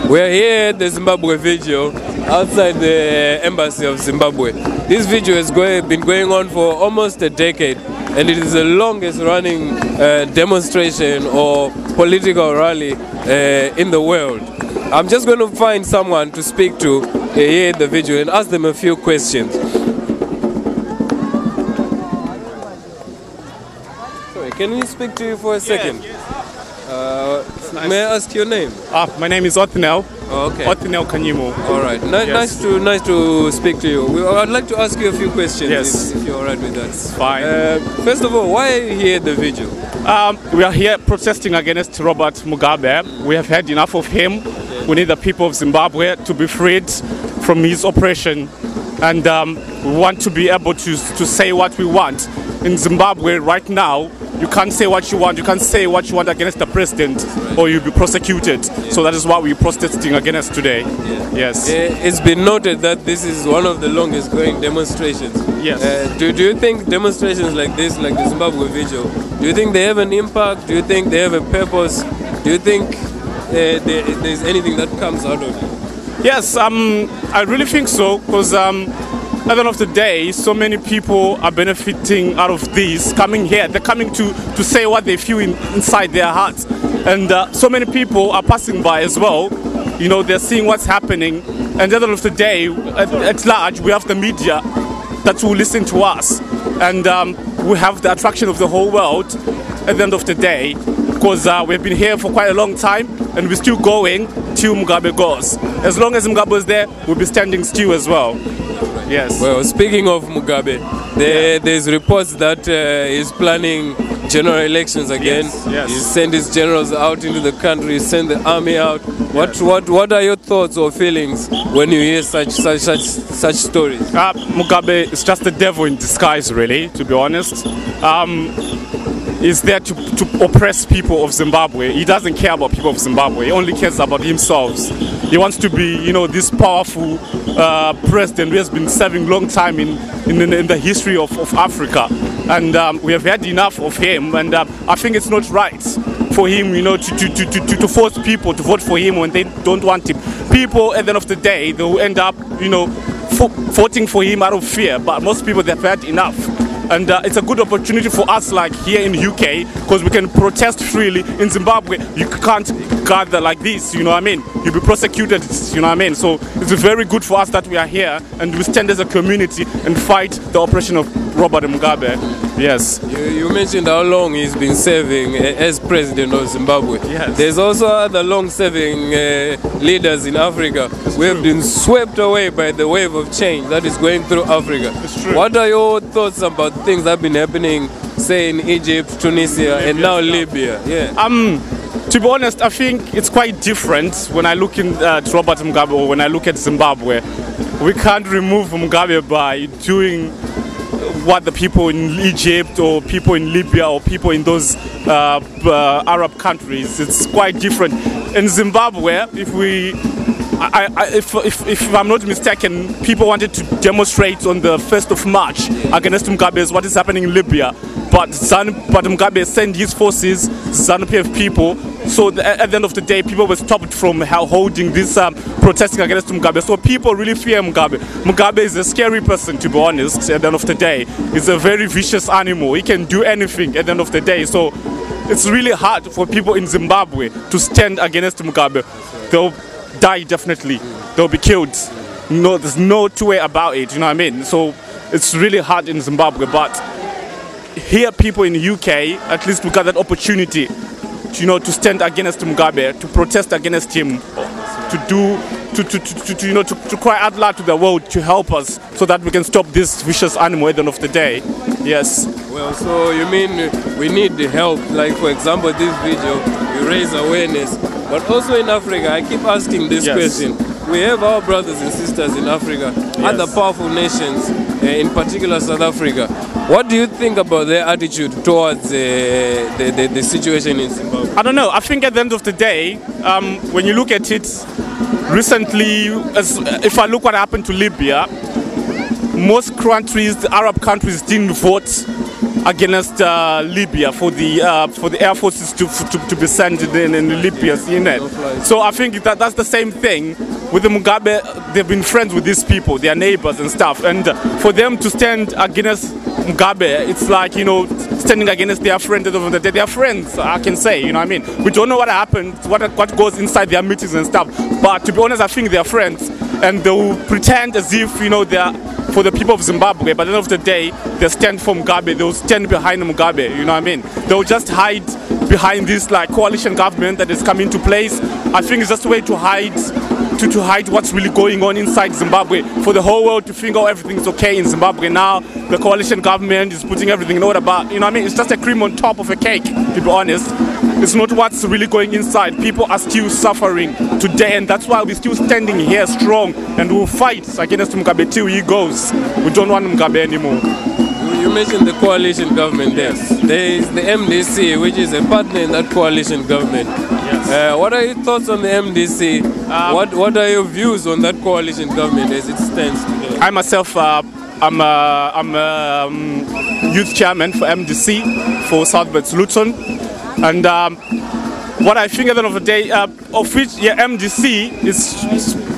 We're here at the Zimbabwe vigil outside the embassy of Zimbabwe. This vigil has been going on for almost a decade, and it is the longest running demonstration or political rally in the world. I'm just going to find someone to speak to here at the vigil and ask them a few questions. Sorry, can we speak to you for a second? Yes. Nice. May I ask your name? My name is Othnel. Oh, okay. Othnel Kanyimo. All right. Yes. Nice to speak to you. I'd like to ask you a few questions. Yes. If you're all right with that. It's fine. First of all, why are you here at the vigil? We are here protesting against Robert Mugabe. We have had enough of him. We need the people of Zimbabwe to be freed from his oppression, and we want to be able to say what we want. In Zimbabwe right now, you can't say what you want. You can't say what you want against the president, or you'll be prosecuted. Yeah. So that is what we're protesting against today. Yeah. Yes. It's been noted that this is one of the longest going demonstrations. Yes. Do you think demonstrations like this, like the Zimbabwe Vigil, do you think they have an impact? Do you think they have a purpose? Do you think there's anything that comes out of it? Yes, I really think so, because at the end of the day, so many people are benefiting out of this, coming here. They're coming to say what they feel inside their hearts. And so many people are passing by as well. You know, they're seeing what's happening. And at the end of the day, at large, we have the media that will listen to us. And we have the attraction of the whole world at the end of the day, because we've been here for quite a long time, and we're still going till Mugabe goes. As long as Mugabe is there, we'll be standing still as well. Yes. Well, speaking of Mugabe, there's reports that he's planning general elections again. Yes. He sent his generals out into the country, sent the army out. What are your thoughts or feelings when you hear such stories? Mugabe is just the devil in disguise, really, to be honest. He's there to oppress people of Zimbabwe. He doesn't care about people of Zimbabwe. He only cares about himself. He wants to be, you know, this powerful president who has been serving a long time in the history of Africa. And we have had enough of him. And I think it's not right for him, you know, to force people to vote for him when they don't want him. People, at the end of the day, they will end up, you know, voting for him out of fear. But most people, they've had enough. And it's a good opportunity for us, like here in the UK, because we can protest freely. In Zimbabwe, you can't gather like this, you know what I mean? You'll be prosecuted, you know what I mean? So it's very good for us that we are here and we stand as a community and fight the oppression of Robert Mugabe. Yes. You mentioned how long he's been serving as president of Zimbabwe. Yes. There's also other long-serving leaders in Africa who have been swept away by the wave of change that is going through Africa. It's true. What are your thoughts about things that have been happening, say, in Egypt, Tunisia, and now Libya? Yeah. To be honest, I think it's quite different when I look at Robert Mugabe or when I look at Zimbabwe. We can't remove Mugabe by doing what the people in Egypt or people in Libya or people in those Arab countries. It's quite different. In Zimbabwe, if I'm not mistaken, people wanted to demonstrate on the 1st of March against Mugabe, what is happening in Libya. But Mugabe sent his forces, ZANU-PF people. So at the end of the day, people were stopped from holding this protesting against Mugabe. So people really fear Mugabe. Mugabe is a scary person, to be honest, at the end of the day. He's a very vicious animal. He can do anything at the end of the day. So it's really hard for people in Zimbabwe to stand against Mugabe. They'll die definitely. They'll be killed. No, there's no two way about it, you know what I mean? So it's really hard in Zimbabwe. But here people in the UK, at least we got that opportunity, you know, to stand against Mugabe, to protest against him, to cry out loud to the world to help us so that we can stop this vicious animal at the end of the day. Yes. Well, so you mean we need help, like for example this video, we raise awareness, but also in Africa, I keep asking this question. We have our brothers and sisters in Africa, other powerful nations, in particular South Africa. What do you think about their attitude towards the situation in Zimbabwe? I don't know. I think at the end of the day, when you look at it, recently, if I look what happened to Libya, most countries, the Arab countries, didn't vote against Libya for the air forces to be sent in Libya, you know. So I think that's the same thing with the Mugabe. They've been friends with these people, their neighbors and stuff, and for them to stand against Mugabe, it's like, you know, standing against their friends. They are friends, I can say, you know what I mean. We don't know what happened, what goes inside their meetings and stuff, but to be honest, I think they are friends, and they will pretend as if, you know, they are for the people of Zimbabwe, but at the end of the day, they stand for Mugabe, they'll stand behind Mugabe, you know what I mean. They'll just hide behind this like coalition government that is coming to place. I think it's just a way to hide to hide what's really going on inside Zimbabwe, for the whole world to think, oh, everything's okay in Zimbabwe now, the coalition government is putting everything in order, but you know what I mean, it's just a cream on top of a cake, to be honest. It's not what's really going inside. People are still suffering today, and that's why we're still standing here strong, and we'll fight against Mugabe till he goes. We don't want Mugabe anymore. You mentioned the coalition government there. There is the MDC, which is a partner in that coalition government. Yes. What are your thoughts on the MDC? What are your views on that coalition government as it stands today? I myself, I'm youth chairman for MDC for Southwest Luton, and what I think at the end of the day, of which MDC is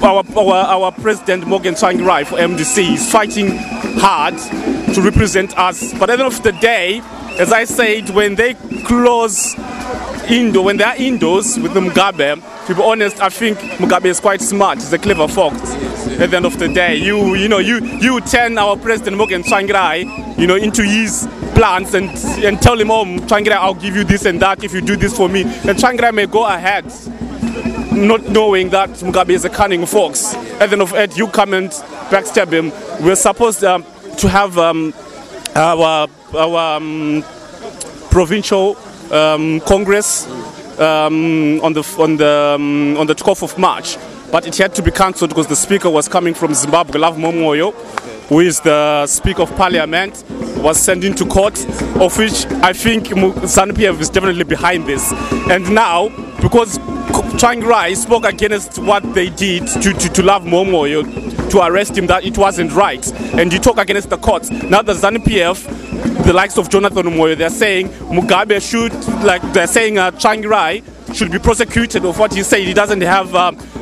our president Morgan Tsvangirai for MDC is fighting hard to represent us. But at the end of the day, as I said, when they close when they are indoors with the Mugabe, to be honest, I think Mugabe is quite smart. He's a clever fox. At the end of the day, you turn our president Morgan Tsvangirai, you know, into his plans and tell him, oh, Tsvangirai, I'll give you this and that if you do this for me. And Tsvangirai may go ahead, not knowing that Mugabe is a cunning fox. At the end of it, you come and backstab him. We're supposed to have our provincial Congress on the 12th of March, but it had to be cancelled because the speaker was coming from Zimbabwe, Love Momoyo, who is the Speaker of Parliament, was sent into court, of which I think ZANU-PF is definitely behind this. And now, because Tsvangirai spoke against what they did to Love Momoyo, to arrest him, that it wasn't right, and he talked against the courts. Now the ZANU-PF, the likes of Jonathan Moyo, they're saying Mugabe should, they're saying Tsvangirai should be prosecuted of what he said. He doesn't have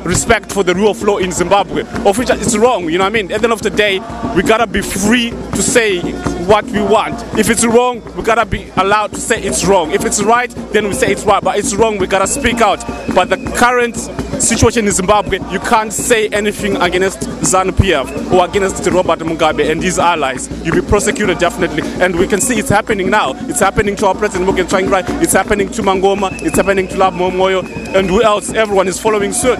respect for the rule of law in Zimbabwe, of which it's wrong, you know what I mean? At the end of the day, we gotta be free to say what we want. If it's wrong, we gotta be allowed to say it's wrong. If it's right, then we say it's right, but it's wrong, we gotta speak out. But the current situation in Zimbabwe, you can't say anything against ZANU-PF or against Robert Mugabe and his allies. You'll be prosecuted definitely, and we can see it's happening now. It's happening to our president Morgan Tsvangirai, it's happening to Mangoma, it's happening to Love Momoyo, and who else? Everyone is following suit.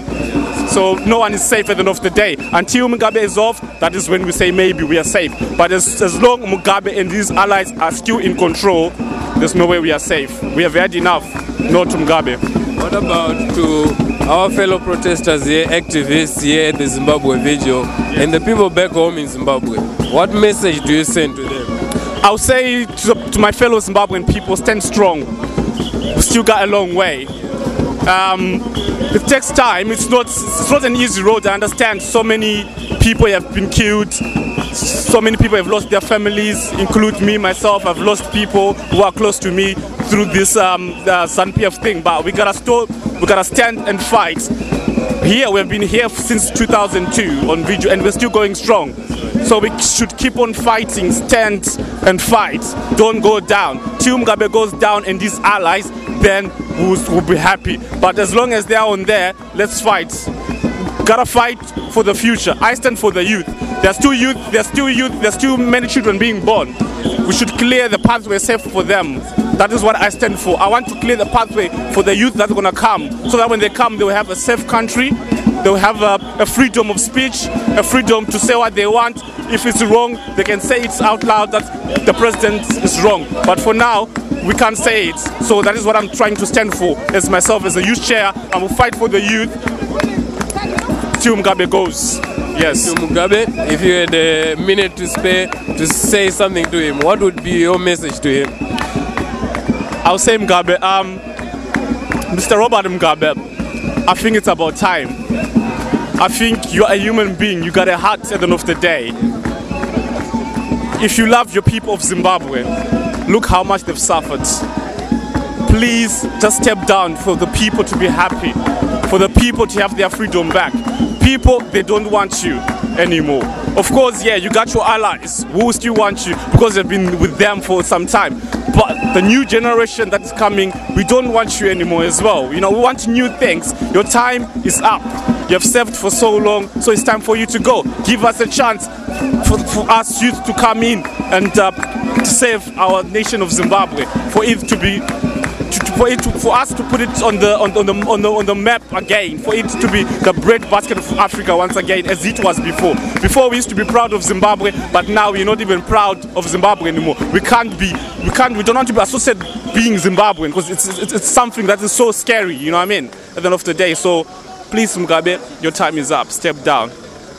So no one is safe at the end of the day. Until Mugabe is off, that is when we say maybe we are safe. But as long Mugabe and his allies are still in control, there's no way we are safe. We have had enough, not to Mugabe. What about to our fellow protesters here, activists here at the Zimbabwe Vigil, and the people back home in Zimbabwe? What message do you send to them? I'll say to my fellow Zimbabwean people, stand strong. We still got a long way. It takes time. It's not an easy road. I understand so many people have been killed. So many people have lost their families, include me, myself. I've lost people who are close to me through this ZANU-PF thing. But we gotta stand and fight. Here, we've been here since 2002 on Vigil, and we're still going strong. So we should keep on fighting, stand and fight. Don't go down. Till Mugabe goes down and his allies, then we'll be happy. But as long as they are on there, let's fight. Gotta fight for the future. I stand for the youth. There's still many children being born. We should clear the pathway safe for them. That is what I stand for. I want to clear the pathway for the youth that's gonna come, so that when they come, they will have a safe country. They will have a freedom of speech, a freedom to say what they want. If it's wrong, they can say it out loud that the president is wrong. But for now, we can't say it. So that is what I'm trying to stand for. As myself, as a youth chair, I will fight for the youth till Mugabe goes. Yes. To Mugabe, if you had a minute to spare to say something to him, what would be your message to him? I'll say Mugabe, Mr. Robert Mugabe, I think it's about time. I think you're a human being, you got a heart at the end of the day. If you love your people of Zimbabwe, Look how much they've suffered. Please just step down for the people to be happy, for the people to have their freedom back. People, they don't want you anymore. Of course, yeah, you got your allies who still want you because they've been with them for some time. But the new generation that's coming, we don't want you anymore as well. You know, we want new things. Your time is up. You have served for so long, so it's time for you to go. Give us a chance for us youth to come in and to save our nation of Zimbabwe. For it to be, for us to put it on the map again. For it to be the breadbasket of Africa once again, as it was before. Before we used to be proud of Zimbabwe, but now we're not even proud of Zimbabwe anymore. We don't want to be associated being Zimbabwean because it's something that is so scary. You know what I mean? At the end of the day, so. Please, Mugabe, your time is up. Step down.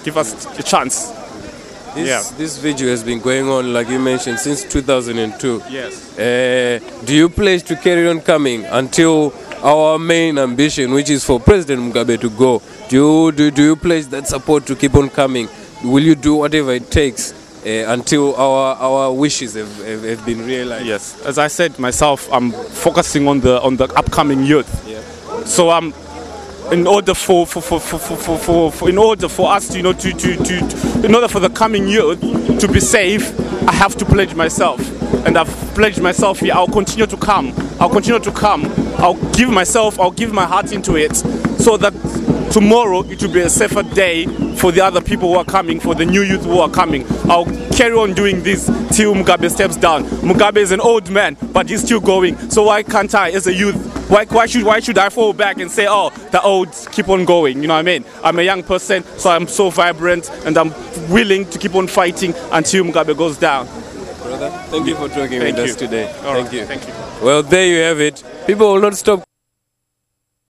Give us a chance. This video has been going on, like you mentioned, since 2002. Yes. Do you pledge to carry on coming until our main ambition, which is for President Mugabe to go? Do you pledge that support to keep on coming? Will you do whatever it takes until our wishes have been realized? Yes. As I said myself, I'm focusing on the upcoming youth. Yeah. So in order for us to, you know, in order for the coming youth to be safe, I have to pledge myself, and I've pledged myself here. I'll continue to come. I'll give my heart into it, so that tomorrow it will be a safer day for the other people who are coming, for the new youth who are coming. I'll carry on doing this till Mugabe steps down. Mugabe is an old man, but he's still going. So why can't I, as a youth? Why should I fall back and say, oh, the old keep on going? You know what I mean? I'm a young person, so I'm so vibrant, and I'm willing to keep on fighting until Mugabe goes down. Brother, thank you for talking with us today. Thank you. Well, there you have it. People will not stop.